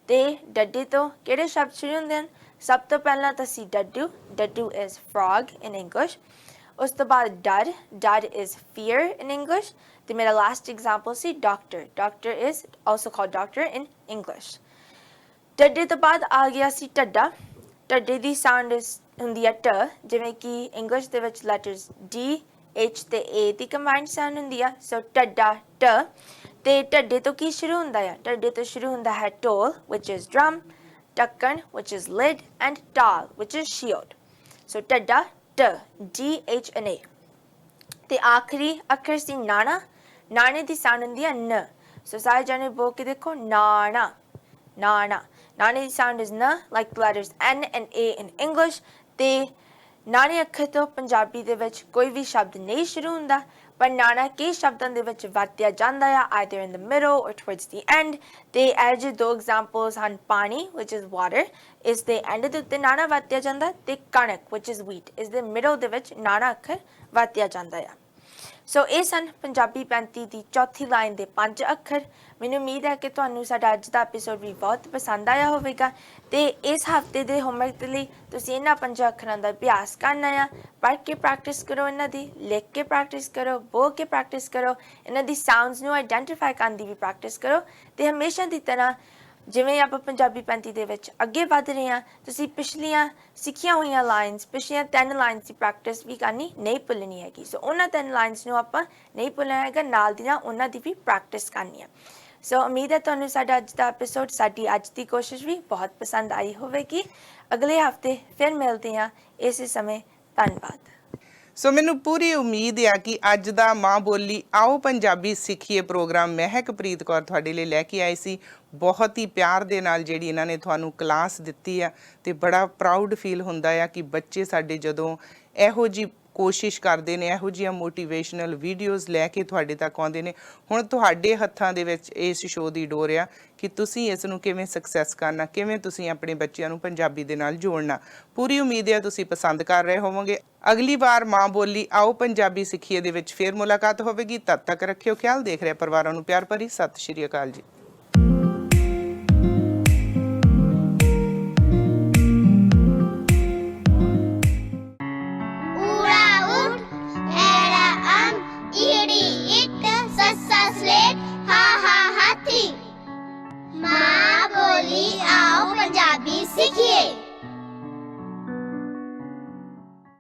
ਤੇ ਡੱਡੇ ਤੋਂ ਕਿਹੜੇ ਸ਼ਬਦ ਸ਼ੁਰੂ ਹੁੰਦੇ ਹਨ? ਸਭ ਤੋਂ ਪਹਿਲਾਂ ਤਾਂ ਸੀ ਡੱਡੂ। ਡੱਡੂ ਇਜ਼ frog in English। ਉਸ ਤੋਂ ਬਾਅਦ ਡਰ। ਡਰ ਇਜ਼ fear in English। ਤੇ ਮੇਰਾ last example C doctor. Doctor is also called doctor in English। ਡੱਡੇ ਤੋਂ ਬਾਅਦ ਆ ਗਿਆ ਸੀ ਢੱਡਾ। ਢੱਡੇ ਦੀ ਸਾਊਂਡ ਹੁੰਦੀ ਆ ਟ, ਜਿਵੇਂ ਕਿ ਇੰਗਲਿਸ਼ ਦੇ ਵਿੱਚ ਲੈਟਰਸ ਡੀ, H ਤੇ A ਦੀ ਕੰਬਾਈਨਡ ਸਾਊਂਡ ਹੁੰਦੀ ਆ। ਸੋ ਢੱਡਾ ਟ। ਤੇ ਢੱਡੇ ਤੋਂ ਕੀ ਸ਼ੁਰੂ ਹੁੰਦਾ ਆ? ਢੱਡੇ ਤੋਂ ਸ਼ੁਰੂ ਹੁੰਦਾ ਹੈ ਢੋਲ which is drum, ਢੱਕਣ which is lid, and ਢਾਲ which is shield। ਸੋ ਢੱਡਾ ਟ, D, H and A। ਤੇ ਆਖਰੀ ਅੱਖਰ ਸੀ ਨਾਣਾ। ਨਾਣੇ ਦੀ ਸਾਊਂਡ ਹੁੰਦੀ ਆ ਨ। ਸੋ ਸਾਰੇ ਜਾਣੇ ਬੋਲ ਕੇ ਦੇਖੋ ਨਾਣਾ ਨਾਣਾ। ਨਾਣੇ ਦੀ ਸਾਊਂਡ ਇਜ਼ ਨ like the letters N and A in English। ਤੇ ਨਾਣੇ ਅੱਖਰ ਤੋਂ ਪੰਜਾਬੀ ਦੇ ਵਿੱਚ ਕੋਈ ਵੀ ਸ਼ਬਦ ਨਹੀਂ ਸ਼ੁਰੂ ਹੁੰਦਾ, ਪਰ ਨਾਣਾ ਕਈ ਸ਼ਬਦਾਂ ਦੇ ਵਿੱਚ ਵਰਤਿਆ ਜਾਂਦਾ ਆ either in the middle or towards the end। ਤੇ ਇਹ ਜਿਹੇ ਦੋ ਐਗਜ਼ਾਮਪਲਸ ਹਨ ਪਾਣੀ which is water, ਇਸ ਦੇ ਐਂਡ ਦੇ ਉੱਤੇ ਨਾਣਾ ਵਰਤਿਆ ਜਾਂਦਾ, ਤੇ ਕਣਕ which is wheat, ਇਸ ਦੇ ਮਿਡਲ ਦੇ ਵਿੱਚ ਨਾਣਾ ਅੱਖਰ ਵਰਤਿਆ ਜਾਂਦਾ ਆ। ਸੋ ਇਹ ਸਨ ਪੰਜਾਬੀ 35 ਦੀ ਚੌਥੀ ਲਾਈਨ ਦੇ 5 ਅੱਖਰ। ਮੈਨੂੰ ਉਮੀਦ ਹੈ ਕਿ ਤੁਹਾਨੂੰ ਸਾਡਾ ਅੱਜ ਦਾ ਐਪੀਸੋਡ ਵੀ ਬਹੁਤ ਪਸੰਦ ਆਇਆ ਹੋਵੇਗਾ। ਤੇ ਇਸ ਹਫਤੇ ਦੇ ਹੋਮਵਰਕ ਦੇ ਲਈ ਤੁਸੀਂ ਇਹਨਾਂ 5 ਅੱਖਰਾਂ ਦਾ ਅਭਿਆਸ ਕਰਨਾ ਆ। ਪੜ੍ਹ ਕੇ ਪ੍ਰੈਕਟਿਸ ਕਰੋ ਇਹਨਾਂ ਦੀ, ਲਿਖ ਕੇ ਪ੍ਰੈਕਟਿਸ ਕਰੋ, ਬੋਲ ਕੇ ਪ੍ਰੈਕਟਿਸ ਕਰੋ, ਇਹਨਾਂ ਦੀ ਸਾਊਂਡਸ ਨੂੰ ਆਈਡੈਂਟੀਫਾਈ ਕਰਨ ਦੀ ਵੀ ਪ੍ਰੈਕਟਿਸ ਕਰੋ। ਤੇ ਹਮੇਸ਼ਾ ਦੀ ਤਰ੍ਹਾਂ ਜਿਵੇਂ ਆਪਾਂ ਪੰਜਾਬੀ 35 ਦੇ ਵਿੱਚ ਅੱਗੇ ਵੱਧ ਰਹੇ ਹਾਂ, ਤੁਸੀਂ ਪਿਛਲੀਆਂ ਸਿੱਖੀਆਂ ਹੋਈਆਂ ਲਾਈਨਸ, ਪਿਛਲੀਆਂ 3 ਲਾਈਨਸ ਦੀ ਪ੍ਰੈਕਟਿਸ ਵੀ ਕਰਨੀ ਨਹੀਂ ਭੁੱਲਣੀ ਹੈਗੀ। ਸੋ ਉਹਨਾਂ 3 ਲਾਈਨਸ ਨੂੰ ਆਪਾਂ ਨਹੀਂ ਭੁੱਲਣਾ ਹੈਗਾ, ਨਾਲ ਦੀ ਨਾਲ ਉਹਨਾਂ ਦੀ ਵੀ ਪ੍ਰੈਕਟਿਸ ਕਰਨੀ ਹੈ। ਸੋ ਉਮੀਦ ਹੈ ਤੁਹਾਨੂੰ ਸਾਡਾ ਅੱਜ ਦਾ ਐਪੀਸੋਡ, ਸਾਡੀ ਅੱਜ ਦੀ ਕੋਸ਼ਿਸ਼ ਵੀ ਬਹੁਤ ਪਸੰਦ ਆਈ ਹੋਵੇਗੀ। ਅਗਲੇ ਹਫਤੇ ਫਿਰ ਮਿਲਦੇ ਹਾਂ ਇਸੇ ਸਮੇਂ। ਧੰਨਵਾਦ। ਸੋ ਮੈਨੂੰ ਪੂਰੀ ਉਮੀਦ ਆ ਕਿ ਅੱਜ ਦਾ ਮਾਂ ਬੋਲੀ ਆਓ ਪੰਜਾਬੀ ਸਿੱਖੀਏ ਪ੍ਰੋਗਰਾਮ ਮਹਿਕਪ੍ਰੀਤ ਕੌਰ ਤੁਹਾਡੇ ਲਈ ਲੈ ਕੇ ਆਈ ਸੀ। ਬਹੁਤ ਹੀ ਪਿਆਰ ਦੇ ਨਾਲ ਜਿਹੜੀ ਇਹਨਾਂ ਨੇ ਤੁਹਾਨੂੰ ਕਲਾਸ ਦਿੱਤੀ ਆ ਤੇ ਬੜਾ ਪ੍ਰਾਊਡ ਫੀਲ ਹੁੰਦਾ ਆ ਕਿ ਬੱਚੇ ਸਾਡੇ ਜਦੋਂ ਇਹੋ ਜੀ ਕੋਸ਼ਿਸ਼ ਕਰਦੇ ਨੇ, ਇਹੋ ਜਿਹੀਆਂ ਮੋਟੀਵੇਸ਼ਨਲ ਵੀਡੀਓਜ਼ ਲੈ ਕੇ ਤੁਹਾਡੇ ਤੱਕ ਆਉਂਦੇ ਨੇ। ਹੁਣ ਤੁਹਾਡੇ ਹੱਥਾਂ ਦੇ ਵਿੱਚ ਇਸ ਸ਼ੋਅ ਦੀ ਡੋਰ ਆ ਕਿ ਤੁਸੀਂ ਇਸ ਨੂੰ ਕਿਵੇਂ ਸਕਸੈਸ ਕਰਨਾ, ਕਿਵੇਂ ਤੁਸੀਂ ਆਪਣੇ ਬੱਚਿਆਂ ਨੂੰ ਪੰਜਾਬੀ ਦੇ ਨਾਲ ਜੋੜਨਾ। ਪੂਰੀ ਉਮੀਦ ਹੈ ਤੁਸੀਂ ਪਸੰਦ ਕਰ ਰਹੇ ਹੋਵੋਗੇ। ਅਗਲੀ ਵਾਰ ਮਾਂ ਬੋਲੀ ਆਓ ਪੰਜਾਬੀ ਸਿੱਖੀਏ ਦੇ ਵਿੱਚ ਫੇਰ ਮੁਲਾਕਾਤ ਹੋਵੇਗੀ। ਤਦ ਤੱਕ ਰੱਖਿਓ ਖਿਆਲ। ਦੇਖ ਰਹੇ ਪਰਿਵਾਰਾਂ ਨੂੰ ਪਿਆਰ ਭਰੀ ਸਤਿ ਸ਼੍ਰੀ ਅਕਾਲ ਜੀ। माँ बोली